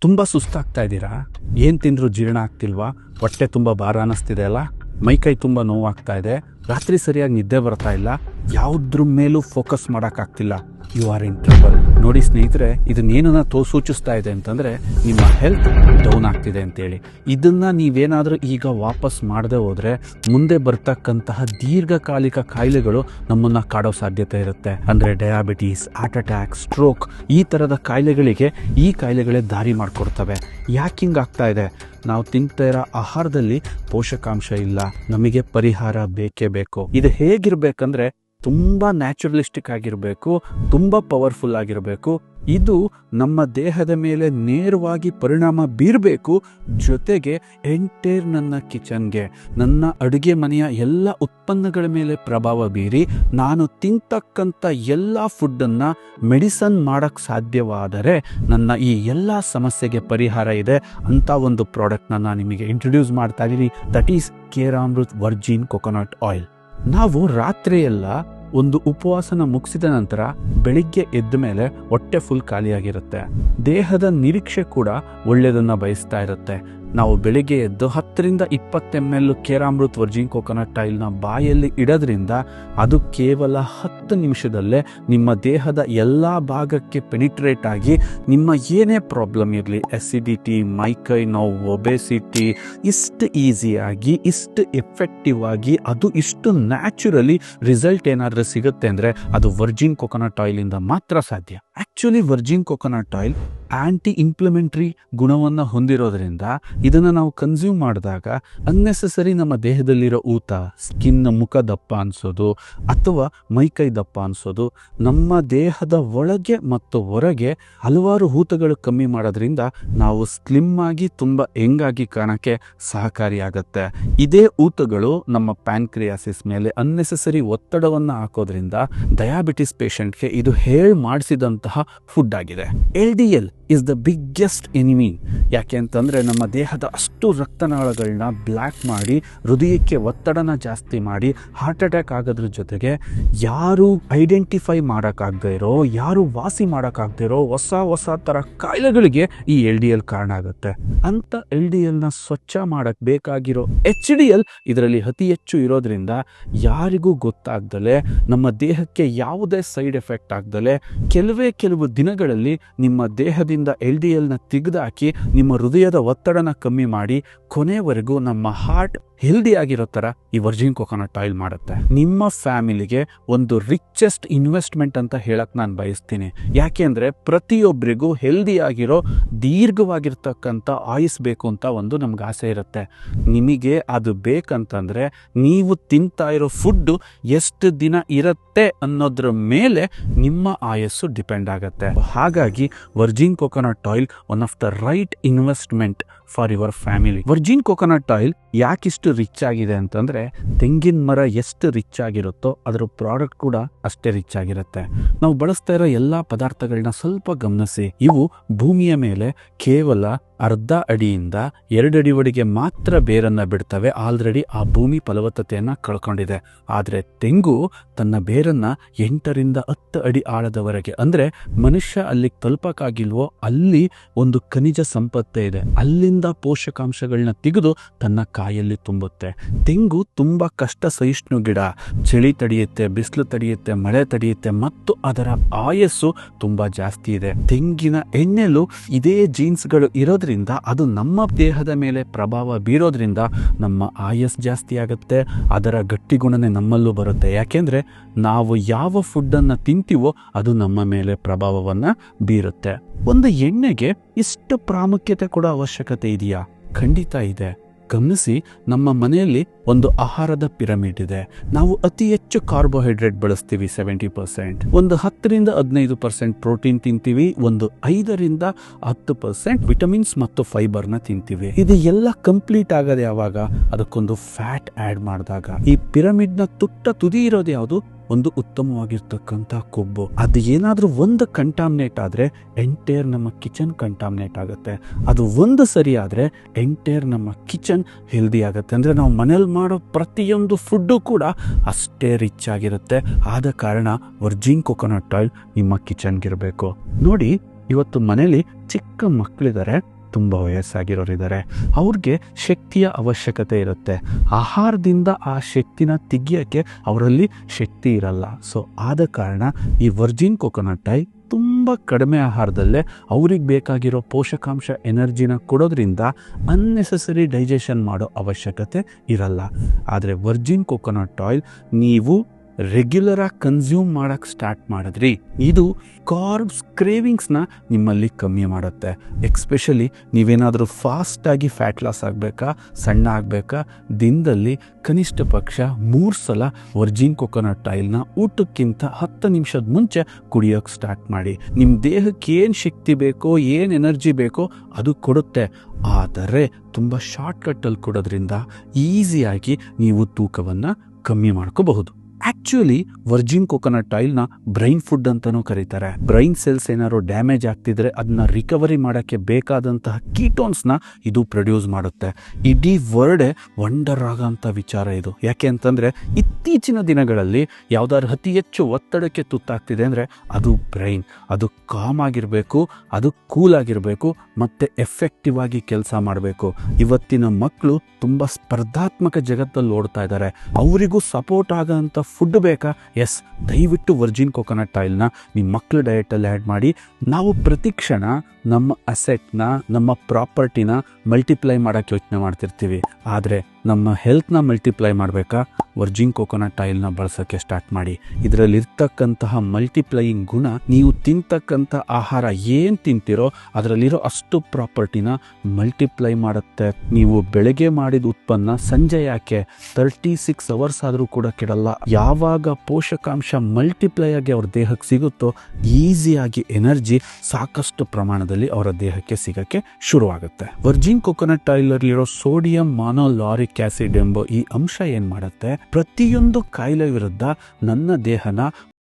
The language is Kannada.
ತುಂಬ ಸುಸ್ತಾಗ್ತಾ ಇದ್ದೀರಾ? ಏನು ತಿಂದರೂ ಜೀರ್ಣ ಆಗ್ತಿಲ್ವಾ? ಹೊಟ್ಟೆ ತುಂಬ ಭಾರ ಅನ್ನಿಸ್ತಿದೆ ಅಲ್ಲ? ಮೈಕೈ ತುಂಬ ನೋವಾಗ್ತಾ ಇದೆ, ರಾತ್ರಿ ಸರಿಯಾಗಿ ನಿದ್ದೆ ಬರ್ತಾ ಇಲ್ಲ, ಯಾವುದ್ರ ಮೇಲೂ ಫೋಕಸ್ ಮಾಡೋಕ್ಕಾಗ್ತಿಲ್ಲ. You are in trouble. ನೋಡಿ ಸ್ನೇಹಿತರೆ, ಇದನ್ನೇನನ್ನ ಸೂಚಿಸ್ತಾ ಇದೆ ಅಂತಂದರೆ ನಿಮ್ಮ ಹೆಲ್ತ್ ಡೌನ್ ಆಗ್ತಿದೆ ಅಂತೇಳಿ. ಇದನ್ನು ನೀವೇನಾದರೂ ಈಗ ವಾಪಸ್ ಮಾಡದೆ ಹೋದರೆ ಮುಂದೆ ಬರ್ತಕ್ಕಂತಹ ದೀರ್ಘಕಾಲಿಕ ಕಾಯಿಲೆಗಳು ನಮ್ಮನ್ನು ಕಾಡೋ ಸಾಧ್ಯತೆ ಇರುತ್ತೆ. ಅಂದರೆ ಡಯಾಬಿಟೀಸ್, ಹಾರ್ಟ್ ಅಟ್ಯಾಕ್, ಸ್ಟ್ರೋಕ್ ಈ ಥರದ ಕಾಯಿಲೆಗಳಿಗೆ ಈ ಕಾಯಿಲೆಗಳೇ ದಾರಿ ಮಾಡಿಕೊಡ್ತವೆ. ಯಾಕೆ ಹಿಂಗಾಗ್ತಾ ಇದೆ? ನಾವು ತಿಂತಾ ಇರೋ ಆಹಾರದಲ್ಲಿ ಪೋಷಕಾಂಶ ಇಲ್ಲ. ನಮಗೆ ಪರಿಹಾರ ಬೇಕೇ ಬೇಕು. ಇದು ಹೇಗಿರ್ಬೇಕಂದ್ರೆ ತುಂಬ ನ್ಯಾಚುರಲಿಸ್ಟಿಕ್ ಆಗಿರಬೇಕು, ತುಂಬ ಪವರ್ಫುಲ್ ಆಗಿರಬೇಕು. ಇದು ನಮ್ಮ ದೇಹದ ಮೇಲೆ ನೇರವಾಗಿ ಪರಿಣಾಮ ಬೀರಬೇಕು. ಜೊತೆಗೆ ಎಂಟೈರ್ ನನ್ನ ಕಿಚನ್ಗೆ, ನನ್ನ ಅಡುಗೆ ಮನೆಯ ಎಲ್ಲ ಉತ್ಪನ್ನಗಳ ಮೇಲೆ ಪ್ರಭಾವ ಬೀರಿ ನಾನು ತಿಂತಕ್ಕಂಥ ಎಲ್ಲ ಫುಡ್ಡನ್ನು ಮೆಡಿಸನ್ ಮಾಡೋಕ್ಕೆ ಸಾಧ್ಯವಾದರೆ ನನ್ನ ಈ ಎಲ್ಲ ಸಮಸ್ಯೆಗೆ ಪರಿಹಾರ ಇದೆ ಅಂತ ಒಂದು ಪ್ರಾಡಕ್ಟ್ನ ನಾನು ನಿಮಗೆ ಇಂಟ್ರೊಡ್ಯೂಸ್ ಮಾಡ್ತಾ ಇದ್ದೀನಿ. That is Keramrit virgin coconut oil. ನಾವು ರಾತ್ರಿಯೆಲ್ಲ ಒಂದು ಉಪವಾಸನ ಮುಗಿಸಿದ ನಂತರ ಬೆಳಿಗ್ಗೆ ಎದ್ದ ಮೇಲೆ ಹೊಟ್ಟೆ ಫುಲ್ ಖಾಲಿಯಾಗಿರುತ್ತೆ. ದೇಹದ ನಿರೀಕ್ಷೆ ಕೂಡ ಒಳ್ಳೆಯದನ್ನು ಬಯಸ್ತಾ ಇರುತ್ತೆ. ನಾವು ಬೆಳಿಗ್ಗೆ ಎದ್ದು 10-20 ml ಕೇರಾಮೃತ್ ವರ್ಜಿನ್ ಕೊಕೊನಟ್ ಆಯಿಲ್ನ ಬಾಯಲ್ಲಿ ಇಡೋದ್ರಿಂದ ಅದು ಕೇವಲ 10 ನಿಮಿಷದಲ್ಲೇ ನಿಮ್ಮ ದೇಹದ ಎಲ್ಲ ಭಾಗಕ್ಕೆ ಪೆನಿಟ್ರೇಟ್ ಆಗಿ ನಿಮ್ಮ ಏನೇ ಪ್ರಾಬ್ಲಮ್ ಇರಲಿ, ಎಸಿಡಿಟಿ, ಮೈಕೈ ನೋವು, ಒಬೆಸಿಟಿ, ಇಷ್ಟು ಈಸಿಯಾಗಿ, ಇಷ್ಟು ಎಫೆಕ್ಟಿವ್ ಆಗಿ, ಅದು ಇಷ್ಟು ನ್ಯಾಚುರಲಿ ರಿಸಲ್ಟ್ ಏನಾದರೂ ಸಿಗುತ್ತೆ ಅಂದರೆ ಅದು ವರ್ಜಿನ್ ಕೊಕೊನಟ್ ಆಯಿಲಿಂದ ಮಾತ್ರ ಸಾಧ್ಯ. Actually virgin coconut oil anti inflammatory ಗುಣವನ್ನು ಹೊಂದಿರೋದ್ರಿಂದ ಇದನ್ನು ನಾವು ಕನ್ಸ್ಯೂಮ್ ಮಾಡಿದಾಗ ಅನ್ನೆಸೆಸರಿ ನಮ್ಮ ದೇಹದಲ್ಲಿರೋ ಊತ, ಸ್ಕಿನ್ ಮುಖ ದಪ್ಪ ಅನಿಸೋದು ಅಥವಾ ಮೈಕೈ ದಪ್ಪ ಅನಿಸೋದು, ನಮ್ಮ ದೇಹದ ಒಳಗೆ ಮತ್ತು ಹೊರಗೆ ಹಲವಾರು ಊತಗಳು ಕಮ್ಮಿ ಮಾಡೋದ್ರಿಂದ ನಾವು ಸ್ಲಿಮ್ ಆಗಿ ತುಂಬ ಯಂಗಾಗಿ ಕಾಣೋಕ್ಕೆ ಸಹಕಾರಿಯಾಗತ್ತೆ. ಇದೇ ಊತಗಳು ನಮ್ಮ ಪ್ಯಾನ್ಕ್ರಿಯಾಸಿಸ್ ಮೇಲೆ ಅನ್ನೆಸೆಸರಿ ಒತ್ತಡವನ್ನು ಹಾಕೋದ್ರಿಂದ ಡಯಾಬಿಟಿಸ್ ಪೇಷಂಟ್ಗೆ ಇದು ಹೇಳಿ ಮಾಡಿಸಿದಂತಹ ಫುಡ್ ಆಗಿದೆ. LDL is the biggest enemy. ಯಾಕೆ ಅಂತಂದರೆ ನಮ್ಮ ದೇಹದ ಅಷ್ಟು ರಕ್ತನಾಳಗಳನ್ನ ಬ್ಲ್ಯಾಕ್ ಮಾಡಿ ಹೃದಯಕ್ಕೆ ಒತ್ತಡನ ಜಾಸ್ತಿ ಮಾಡಿ ಹಾರ್ಟ್ ಅಟ್ಯಾಕ್ ಆಗೋದ್ರ ಜೊತೆಗೆ ಯಾರು ಐಡೆಂಟಿಫೈ ಮಾಡೋಕ್ಕಾಗದೇ ಇರೋ, ಯಾರು ವಾಸಿ ಮಾಡೋಕ್ಕಾಗದೇ ಇರೋ ಹೊಸ ಥರ ಕಾಯಿಲೆಗಳಿಗೆ ಈ LDL ಕಾರಣ ಆಗುತ್ತೆ. ಅಂಥ LDLನ ಸ್ವಚ್ಛ ಮಾಡೋಕ್ಕೆ ಬೇಕಾಗಿರೋ HDL ಇದರಲ್ಲಿ ಅತಿ ಹೆಚ್ಚು ಇರೋದ್ರಿಂದ ಯಾರಿಗೂ ಗೊತ್ತಾಗ್ದಲೆ, ನಮ್ಮ ದೇಹಕ್ಕೆ ಯಾವುದೇ ಸೈಡ್ ಎಫೆಕ್ಟ್ ಆಗ್ದಲೆ ಕೆಲವು ದಿನಗಳಲ್ಲಿ ನಿಮ್ಮ ದೇಹದಿಂದ LDLನ ತೆಗೆದುಹಾಕಿ ನಿಮ್ಮ ಹೃದಯದ ಒತ್ತಡನ ಕಮ್ಮಿ ಮಾಡಿ ಕೊನೆವರೆಗೂ ನಮ್ಮ ಹಾರ್ಟ್ ಹೆಲ್ದಿ ಆಗಿರೋ ಥರ ಈ ವರ್ಜಿನ್ ಕೊಕೊನಟ್ ಆಯಿಲ್ ಮಾಡುತ್ತೆ. ನಿಮ್ಮ ಫ್ಯಾಮಿಲಿಗೆ ಒಂದು ರಿಚೆಸ್ಟ್ ಇನ್ವೆಸ್ಟ್ಮೆಂಟ್ ಅಂತ ಹೇಳಕ್ಕೆ ನಾನು ಬಯಸ್ತೀನಿ. ಯಾಕೆ ಅಂದರೆ ಪ್ರತಿಯೊಬ್ಬರಿಗೂ ಹೆಲ್ದಿ ಆಗಿರೋ ದೀರ್ಘವಾಗಿರ್ತಕ್ಕಂಥ ಆಯುಸ್ ಬೇಕು ಅಂತ ಒಂದು ನಮ್ಗೆ ಆಸೆ ಇರುತ್ತೆ. ನಿಮಗೆ ಅದು ಬೇಕಂತಂದರೆ ನೀವು ತಿಂತಾ ಇರೋ ಫುಡ್ಡು ಎಷ್ಟು ದಿನ ಇರುತ್ತೆ ಅನ್ನೋದ್ರ ಮೇಲೆ ನಿಮ್ಮ ಆಯಸ್ಸು ಡಿಪೆಂಡ್ ಆಗುತ್ತೆ. ಹಾಗಾಗಿ virgin coconut oil one of the right investment for your family. Virgin coconut oil ಯಾಕಿಷ್ಟು ರಿಚ್ ಆಗಿದೆ ಅಂತಂದರೆ, ತೆಂಗಿನ ಮರ ಎಷ್ಟು ರಿಚ್ ಆಗಿರುತ್ತೋ ಅದರ ಪ್ರಾಡಕ್ಟ್ ಕೂಡ ಅಷ್ಟೇ ರಿಚ್ ಆಗಿರುತ್ತೆ. ನಾವು ಬಳಸ್ತಾ ಇರೋ ಎಲ್ಲ ಪದಾರ್ಥಗಳನ್ನ ಸ್ವಲ್ಪ ಗಮನಿಸಿ. ಇವು ಭೂಮಿಯ ಮೇಲೆ ಕೇವಲ 1/2 ಅಡಿಯಿಂದ 2 ಅಡಿವರೆಗೆ ಮಾತ್ರ ಬೇರನ್ನ ಬಿಡ್ತವೆ. ಆಲ್ರೆಡಿ ಆ ಭೂಮಿ ಫಲವತ್ತತೆಯನ್ನು ಕಳ್ಕೊಂಡಿದೆ. ಆದರೆ ತೆಂಗು ತನ್ನ ಬೇರನ್ನ 8-10 ಅಡಿ ಆಳದವರೆಗೆ, ಅಂದರೆ ಮನುಷ್ಯ ಅಲ್ಲಿಗೆ ತಲುಪಕ್ಕಾಗಿಲ್ವೋ ಅಲ್ಲಿ ಒಂದು ಖನಿಜ ಸಂಪತ್ತೆ ಇದೆ, ಅಲ್ಲಿಂದ ಪೋಷಕಾಂಶಗಳನ್ನ ತೆಗೆದು ತನ್ನ ಕಾಯಲ್ಲಿ ತುಂಬುತ್ತೆ. ತೆಂಗು ತುಂಬಾ ಕಷ್ಟ ಸಹಿಷ್ಣು ಗಿಡ. ಚಳಿ ತಡೆಯುತ್ತೆ, ಬಿಸಿಲು ತಡೆಯುತ್ತೆ, ಮಳೆ ತಡೆಯುತ್ತೆ ಮತ್ತು ಅದರ ಆಯಸ್ಸು ತುಂಬಾ ಜಾಸ್ತಿ ಇದೆ. ತೆಂಗಿನ ಎಣ್ಣೆಲು ಇದೇ ಜೀನ್ಸ್ಗಳು ಇರೋದ್ರಿಂದ ಅದು ನಮ್ಮ ದೇಹದ ಮೇಲೆ ಪ್ರಭಾವ ಬೀರೋದ್ರಿಂದ ನಮ್ಮ ಆಯಸ್ ಜಾಸ್ತಿ ಆಗುತ್ತೆ. ಅದರ ಗಟ್ಟಿ ಗುಣನೇ ನಮ್ಮಲ್ಲೂ ಬರುತ್ತೆ. ಯಾಕೆಂದ್ರೆ ನಾವು ಯಾವ ಫುಡ್ಡನ್ನು ತಿಂತೀವೋ ಅದು ನಮ್ಮ ಮೇಲೆ ಪ್ರಭಾವವನ್ನು ಬೀರುತ್ತೆ. ಒಂದು ಎಣ್ಣೆಗೆ ಇಷ್ಟು ಪ್ರಾಮುಖ್ಯತೆ ಕೊಡೋ ಅವಶ್ಯಕತೆ ಇದೆಯಾ? ಖಂಡಿತ ಇದೆ. ಗಮನಿಸಿ, ನಮ್ಮ ಮನೆಯಲ್ಲಿ ಒಂದು ಆಹಾರದ ಪಿರಮಿಡ್ ಇದೆ. ನಾವು ಅತಿ ಹೆಚ್ಚು ಕಾರ್ಬೋಹೈಡ್ರೇಟ್ ಬಳಸ್ತೀವಿ 70%, ಒಂದು 10-15% ಪ್ರೋಟೀನ್ ತಿಂತೀವಿ, ಒಂದು 5-10% ವಿಟಮಿನ್ಸ್ ಮತ್ತು ಫೈಬರ್ನ ತಿಂತೀವಿ. ಇದು ಎಲ್ಲ ಕಂಪ್ಲೀಟ್ ಆಗೋದು ಯಾವಾಗ? ಅದಕ್ಕೊಂದು ಫ್ಯಾಟ್ ಆ್ಯಡ್ ಮಾಡಿದಾಗ. ಈ ಪಿರಮಿಡ್ನ ತುದಿ ಇರೋದು ಯಾವುದು? ಒಂದು ಉತ್ತಮವಾಗಿರ್ತಕ್ಕಂಥ ಕೊಬ್ಬು. ಅದು ಏನಾದರೂ ಒಂದು ಕಂಟಾಮಿನೇಟ್ ಆದರೆ ಎಂಟೈರ್ ನಮ್ಮ ಕಿಚನ್ ಕಂಟಾಮಿನೇಟ್ ಆಗುತ್ತೆ. ಅದು ಒಂದು ಸರಿ ಆದರೆ ಎಂಟೈರ್ ನಮ್ಮ ಕಿಚನ್ ಹೆಲ್ದಿ ಆಗುತ್ತೆ. ಅಂದರೆ ನಾವು ಮನೇಲಿ ಮಾಡೋ ಪ್ರತಿಯೊಂದು ಫುಡ್ಡು ಕೂಡ ಅಷ್ಟೇ ರಿಚ್ ಆಗಿರುತ್ತೆ. ಆದ ಕಾರಣ ವರ್ಜಿನ್ ಕೊಕೊನಟ್ ಆಯಿಲ್ ನಿಮ್ಮ ಕಿಚನ್ಗಿರಬೇಕು. ನೋಡಿ, ಇವತ್ತು ಮನೇಲಿ ಚಿಕ್ಕ ಮಕ್ಕಳಿದ್ದಾರೆ, ತುಂಬ ವಯಸ್ಸಾಗಿರೋರಿದ್ದಾರೆ, ಅವ್ರಿಗೆ ಶಕ್ತಿಯ ಅವಶ್ಯಕತೆ ಇರುತ್ತೆ. ಆಹಾರದಿಂದ ಆ ಶಕ್ತಿನ ತೆಗಿಯೋಕ್ಕೆ ಅವರಲ್ಲಿ ಶಕ್ತಿ ಇರಲ್ಲ. ಸೊ ಆದ ಕಾರಣ ಈ ವರ್ಜಿನ್ ಕೊಕೊನಟ್ ಆಯಿಲ್ ತುಂಬ ಕಡಿಮೆ ಆಹಾರದಲ್ಲೇ ಅವ್ರಿಗೆ ಬೇಕಾಗಿರೋ ಪೋಷಕಾಂಶ ಎನರ್ಜಿನ ಕೊಡೋದ್ರಿಂದ ಅನ್ನೆಸೆಸರಿ ಡೈಜೆಷನ್ ಮಾಡೋ ಅವಶ್ಯಕತೆ ಇರಲ್ಲ. ಆದರೆ ವರ್ಜಿನ್ ಕೊಕೊನಟ್ ಆಯಿಲ್ ನೀವು ರೆಗ್ಯುಲರಾಗಿ ಕನ್ಸ್ಯೂಮ್ ಮಾಡೋಕ್ಕೆ ಸ್ಟಾರ್ಟ್ ಮಾಡಿದ್ರಿ, ಇದು ಕಾರ್ಬ್ಸ್ ಕ್ರೇವಿಂಗ್ಸ್ನ ನಿಮ್ಮಲ್ಲಿ ಕಮ್ಮಿ ಮಾಡುತ್ತೆ. ಎಕ್ಸ್ಪೆಷಲಿ ನೀವೇನಾದರೂ ಫಾಸ್ಟಾಗಿ ಫ್ಯಾಟ್ ಲಾಸ್ ಆಗಬೇಕಾ, ಸಣ್ಣ ಆಗಬೇಕಾ, ದಿನದಲ್ಲಿ ಕನಿಷ್ಠ ಪಕ್ಷ 3 ಸಲ ವರ್ಜಿನ್ ಕೊಕೊನಟ್ ಆಯಿಲ್ನ ಊಟಕ್ಕಿಂತ 10 ನಿಮಿಷದ ಮುಂಚೆ ಕುಡಿಯೋಕ್ಕೆ ಸ್ಟಾರ್ಟ್ ಮಾಡಿ. ನಿಮ್ಮ ದೇಹಕ್ಕೆ ಏನು ಶಕ್ತಿ ಬೇಕೋ, ಏನು ಎನರ್ಜಿ ಬೇಕೋ ಅದು ಕೊಡುತ್ತೆ. ಆದರೆ ತುಂಬ ಶಾರ್ಟ್ಕಟ್ಟಲ್ಲಿ ಕೊಡೋದ್ರಿಂದ ಈಸಿಯಾಗಿ ನೀವು ತೂಕವನ್ನು ಕಮ್ಮಿ ಮಾಡ್ಕೋಬಹುದು. ಆಕ್ಚುಲಿ ವರ್ಜಿನ್ ಕೊಕೊನಟ್ ಆಯಿಲ್ನ ಬ್ರೈನ್ ಫುಡ್ ಅಂತಲೂ ಕರೀತಾರೆ. ಬ್ರೈನ್ ಸೆಲ್ಸ್ ಏನಾದ್ರು ಡ್ಯಾಮೇಜ್ ಆಗ್ತಿದ್ರೆ ಅದನ್ನ ರಿಕವರಿ ಮಾಡೋಕ್ಕೆ ಬೇಕಾದಂತಹ ಕೀಟೋನ್ಸ್ನ ಇದು ಪ್ರೊಡ್ಯೂಸ್ ಮಾಡುತ್ತೆ. ಇಡೀ ವರ್ಲ್ಡೇ ವಂಡರ್ ಆಗೋಂಥ ವಿಚಾರ ಇದು. ಯಾಕೆ ಅಂತಂದರೆ ಇತ್ತೀಚಿನ ದಿನಗಳಲ್ಲಿ ಯಾವ್ದಾದ್ರು ಅತಿ ಹೆಚ್ಚು ಒತ್ತಡಕ್ಕೆ ತುತ್ತಾಗ್ತಿದೆ ಅಂದರೆ ಅದು ಬ್ರೈನ್. ಅದು ಕಾಮ್ ಆಗಿರಬೇಕು, ಅದು ಕೂಲ್ ಆಗಿರಬೇಕು, ಮತ್ತು ಎಫೆಕ್ಟಿವ್ ಆಗಿ ಕೆಲಸ ಮಾಡಬೇಕು. ಇವತ್ತಿನ ಮಕ್ಕಳು ತುಂಬ ಸ್ಪರ್ಧಾತ್ಮಕ ಜಗತ್ತಲ್ಲಿ ಓಡ್ತಾ ಇದ್ದಾರೆ. ಅವರಿಗೂ ಸಪೋರ್ಟ್ ಆಗೋಂಥ ಫುಡ್ ಬೇಕಾ? ಎಸ್, ದಯವಿಟ್ಟು ವರ್ಜಿನ್ ಕೊಕೊನಟ್ ಆಯಿಲ್ನ ನಿಮ್ಮ ಮಕ್ಕಳ ಡಯಟಲ್ಲಿ ಆ್ಯಡ್ ಮಾಡಿ. ನಾವು ಪ್ರತಿ ಕ್ಷಣ ನಮ್ಮ ಅಸೆಟ್ನ, ನಮ್ಮ ಪ್ರಾಪರ್ಟಿನ ಮಲ್ಟಿಪ್ಲೈ ಮಾಡೋಕ್ಕೆ ಯೋಚನೆ ಮಾಡ್ತಿರ್ತೀವಿ. ಆದರೆ ನಮ್ಮ ಹೆಲ್ತ್ನ ಮಲ್ಟಿಪ್ಲೈ ಮಾಡಬೇಕಾ? ವರ್ಜಿನ್ ಕೊಕೊನಟ್ ಆಯಿಲ್ನ ಬಳಸೋಕ್ಕೆ ಸ್ಟಾರ್ಟ್ ಮಾಡಿ. ಇದರಲ್ಲಿರ್ತಕ್ಕಂತಹ ಮಲ್ಟಿಪ್ಲೈಯಿಂಗ್ ಗುಣ ನೀವು ತಿಂತಕ್ಕಂಥ ಆಹಾರ ಏನು ತಿಂತೀರೋ ಅದರಲ್ಲಿರೋ ಅಷ್ಟು ಪ್ರಾಪರ್ಟಿನ ಮಲ್ಟಿಪ್ಲೈ ಮಾಡುತ್ತೆ. ನೀವು ಬೆಳಗ್ಗೆ ಮಾಡಿದ ಉತ್ಪನ್ನ ಸಂಜೆ ಯಾಕೆ 36 ಅವರ್ಸ್ ಆದರೂ ಕೂಡ ಕೆಡಲ್ಲ. ಯಾವಾಗ ಪೋಷಕಾಂಶ ಮಲ್ಟಿಪ್ಲೈ ಆಗಿ ಅವ್ರ ದೇಹಕ್ಕೆ ಸಿಗುತ್ತೋ ಈಸಿಯಾಗಿ ಎನರ್ಜಿ ಸಾಕಷ್ಟು ಪ್ರಮಾಣದಲ್ಲಿ ಅವರ ದೇಹಕ್ಕೆ ಸಿಗಕ್ಕೆ ಶುರುವಾಗುತ್ತೆ. ವರ್ಜಿನ್ ಕೊಕೊನಟ್ ಆಯಿಲಲ್ಲಿರೋ ಸೋಡಿಯಂ ಮಾನೋಲಾರಿಕ್ ಆಸಿಡ್ ಎಂಬ ಈ ಅಂಶ ಏನ್ ಮಾಡುತ್ತೆ, ಪ್ರತಿಯೊಂದು ಕಾಯಿಲೆ ವಿರುದ್ಧ ನನ್ನ ದೇಹನ